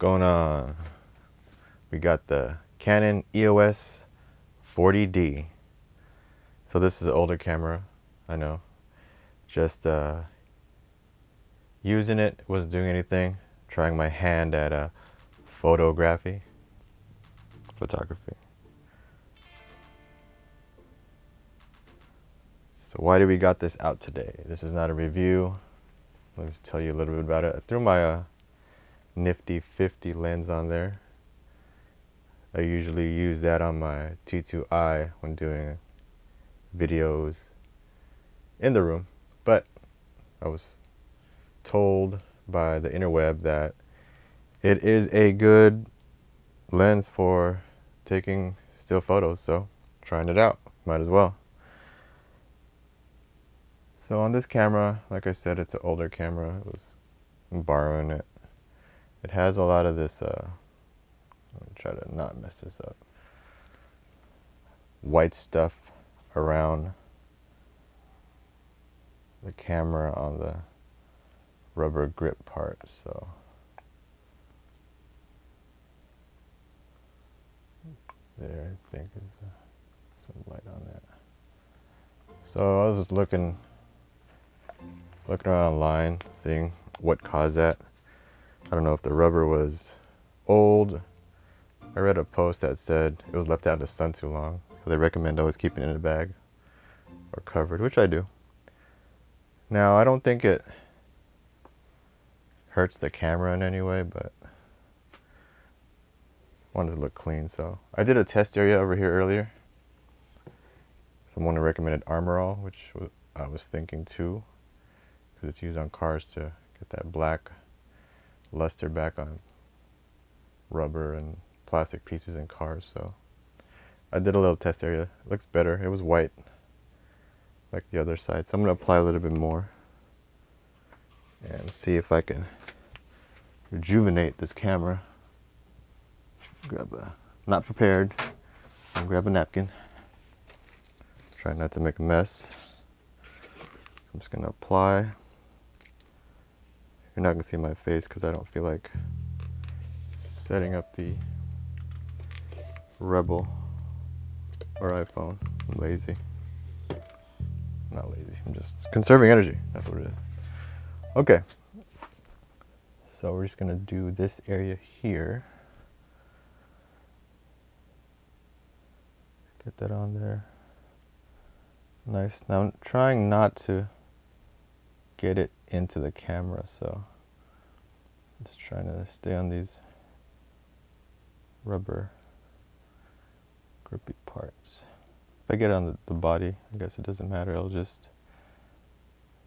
going on? We got the Canon EOS 40D. So this is an older camera, I know. Just using it, wasn't doing anything. Trying my hand at photography. So why do we got this out today? This is not a review. Let me tell you a little bit about it. I threw my nifty 50 lens on there. I usually use that on my T2i when doing videos in the room, but I was told by the interweb that it is a good lens for taking still photos, so trying it out, might as well. So on this camera, like I said, it's an older camera. I'm borrowing it. It has a lot of this, let me try to not mess this up, white stuff around the camera on the rubber grip part, so there, I think is some light on that. So I was just looking around online, seeing what caused that. I don't know if the rubber was old. I read a post that said it was left out in the sun too long, so they recommend always keeping it in a bag or covered, which I do. Now, I don't think it hurts the camera in any way, but I wanted to look clean, so I did a test area over here earlier. Someone recommended Amor, which I was thinking too, because it's used on cars to get that black luster back on rubber and plastic pieces in cars. So I did a little test area. It looks better. It was white like the other side, so I'm going to apply a little bit more and see if I can rejuvenate this camera. Not prepared. I'll grab a napkin. Try not to make a mess. I'm just going to apply. You're not going to see my face because I don't feel like setting up the Rebel or iPhone. I'm lazy. Not lazy, I'm just conserving energy. That's what it is. Okay. So we're just going to do this area here. Get that on there. Nice. Now I'm trying not to get it into the camera, so I'm just trying to stay on these rubber grippy parts. If I get on the body, I guess it doesn't matter. It'll just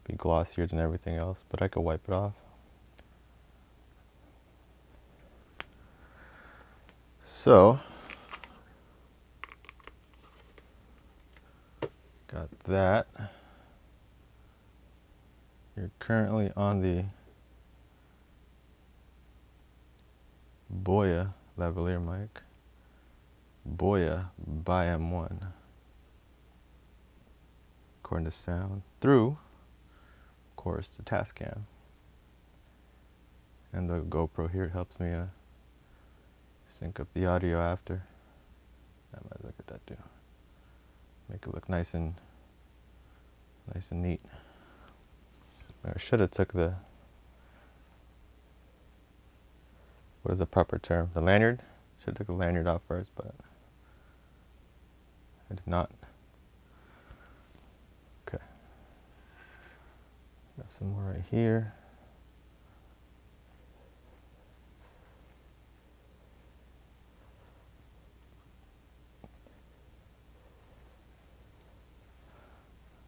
be glossier than everything else, but I could wipe it off. So, got that. You're currently on the Boya lavalier mic. Boya by M1. According to sound. Through, of course, the Tascam. And the GoPro here helps me sync up the audio after. I might look at that too. Make it look nice and neat. I should have took the, what is the proper term? The lanyard? Should have took the lanyard off first, but I did not. Okay. Got some more right here.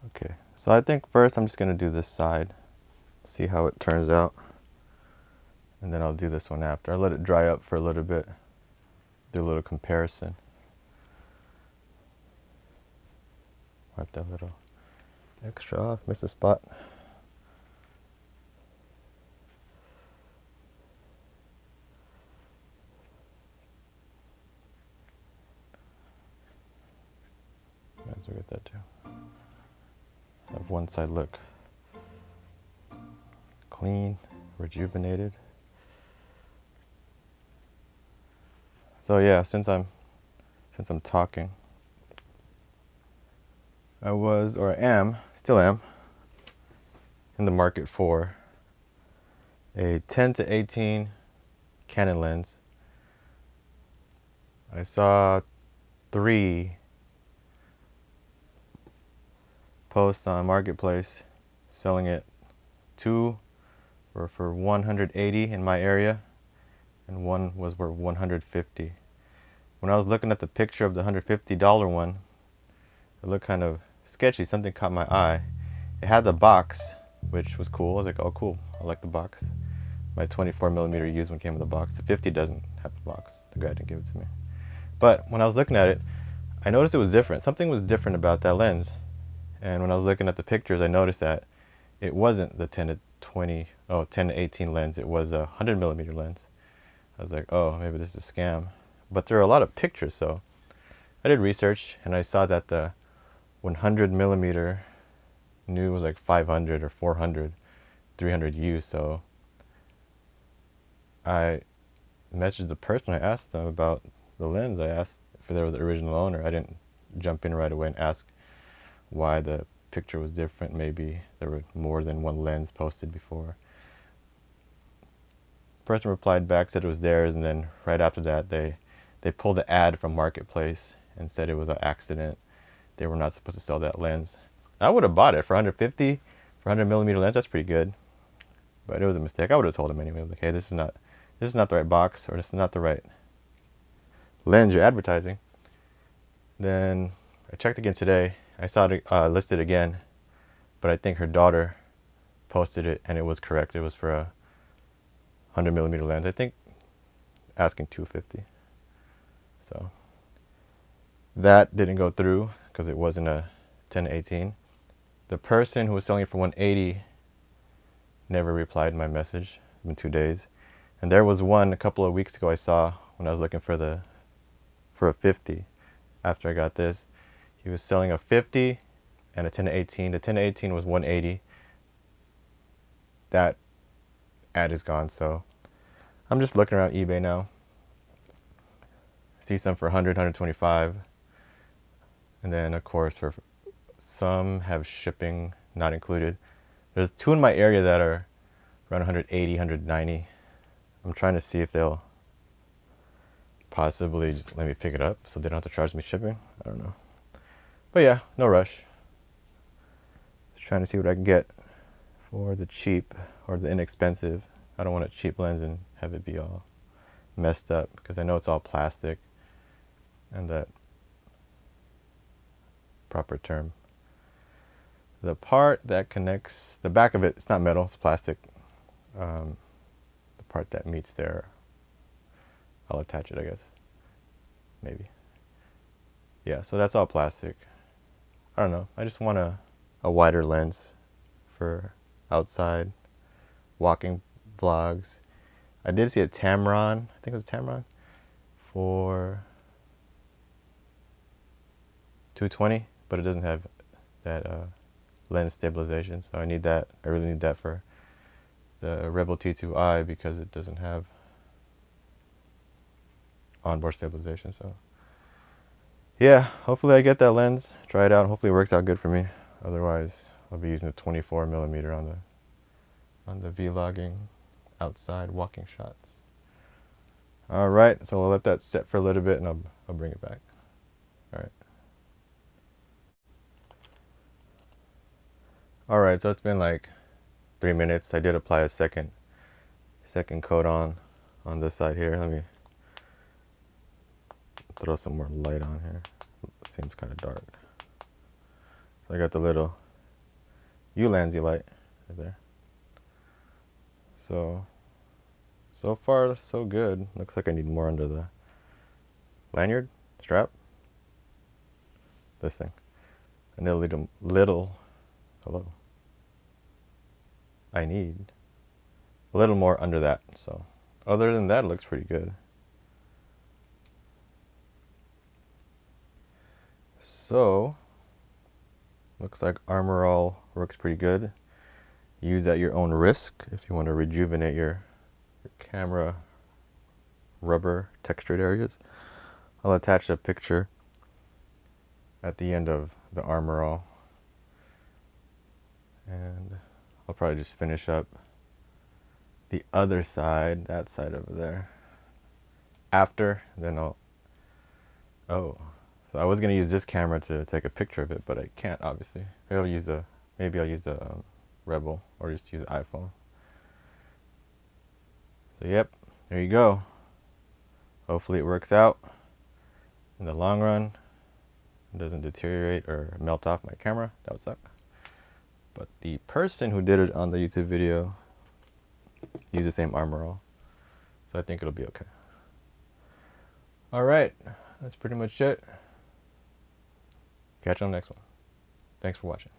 Okay, so I think first I'm just going to do this side, see how it turns out, and then I'll do this one after. I'll let it dry up for a little bit, do a little comparison. Wipe that little extra off, missed a spot. Might as well get that too. Have one side look clean, rejuvenated. So yeah, since I'm talking, I was, or I am, still am, in the market for a 10 to 18 Canon lens. I saw 3 posts on Marketplace selling it. 2 were for 180 in my area, and 1 was for 150. When I was looking at the picture of the $150 one, it looked kind of sketchy. Something caught my eye. It had the box, which was cool. I was like, oh cool, I like the box. My 24mm used one came with a box. The 50 doesn't have the box. The guy didn't give it to me. But when I was looking at it, I noticed it was different. Something was different about that lens. And when I was looking at the pictures, I noticed that it wasn't the 10 to 18 lens. It was a 100mm lens. I was like, oh, maybe this is a scam. But there are a lot of pictures, so I did research, and I saw that the 100mm new was like 500 or 400, 300 used. So I messaged the person. I asked them about the lens. I asked if they were the original owner. I didn't jump in right away and ask why the picture was different. Maybe there were more than one lens posted before. The person replied back, said it was theirs, and then right after that they pulled the ad from Marketplace and said it was an accident. They were not supposed to sell that lens. I would have bought it for 150 for 100mm lens. That's pretty good, but it was a mistake. I would have told him anyway, like, hey, this is not the right box, or this is not the right lens you're advertising. Then I checked again today. I saw it listed again, but I think her daughter posted it and it was correct. It was for a 100mm lens. I think asking 250. So that didn't go through because it wasn't a 10 to 18. The person who was selling it for 180 never replied my message. It's been 2 days. And there was one a couple of weeks ago I saw when I was looking for a 50 after I got this. He was selling a 50 and a 10 to 18. The 10 to 18 was 180. That ad is gone, so I'm just looking around eBay now. I see some for 100, 125. And then of course for some have shipping not included. There's 2 in my area that are around 180, 190. I'm trying to see if they'll possibly just let me pick it up so they don't have to charge me shipping. I don't know. But yeah, no rush. Just trying to see what I can get for the cheap or the inexpensive. I don't want a cheap lens and have it be all messed up, because I know it's all plastic, and that proper term. The part that connects the back of it, it's not metal, it's plastic. The part that meets there, I'll attach it, I guess. Maybe. Yeah, so that's all plastic. I don't know. I just want a wider lens for outside walking vlogs. I did see a Tamron, I think it was Tamron, for 220, but it doesn't have that lens stabilization, so I need that. I really need that for the Rebel T2i because it doesn't have onboard stabilization. So yeah, hopefully I get that lens, try it out, and hopefully it works out good for me. Otherwise I'll be using the 24mm on the vlogging outside walking shots. All right, so we'll let that set for a little bit and I'll bring it back. All right. All right, so it's been like 3 minutes. I did apply a second coat on this side here. Let me throw some more light on here. It seems kind of dark. So I got the little Ulanzi light right there. So far so good. Looks like I need more under the lanyard strap. This thing. And a little hello. I need a little more under that. So other than that, it looks pretty good. So looks like Amor all works pretty good. Use at your own risk if you want to rejuvenate your camera rubber textured areas. I'll attach a picture at the end of the Armor All, and I'll probably just finish up the other side, that side over there, after. Then I'll, oh, so I was gonna use this camera to take a picture of it, but I can't, obviously. Maybe I'll use the Rebel, or just use the iPhone. So yep, there you go. Hopefully it works out in the long run. It doesn't deteriorate or melt off my camera. That would suck. But the person who did it on the YouTube video used the same Armor All, so I think it'll be okay. All right, that's pretty much it. Catch you on the next one. Thanks for watching.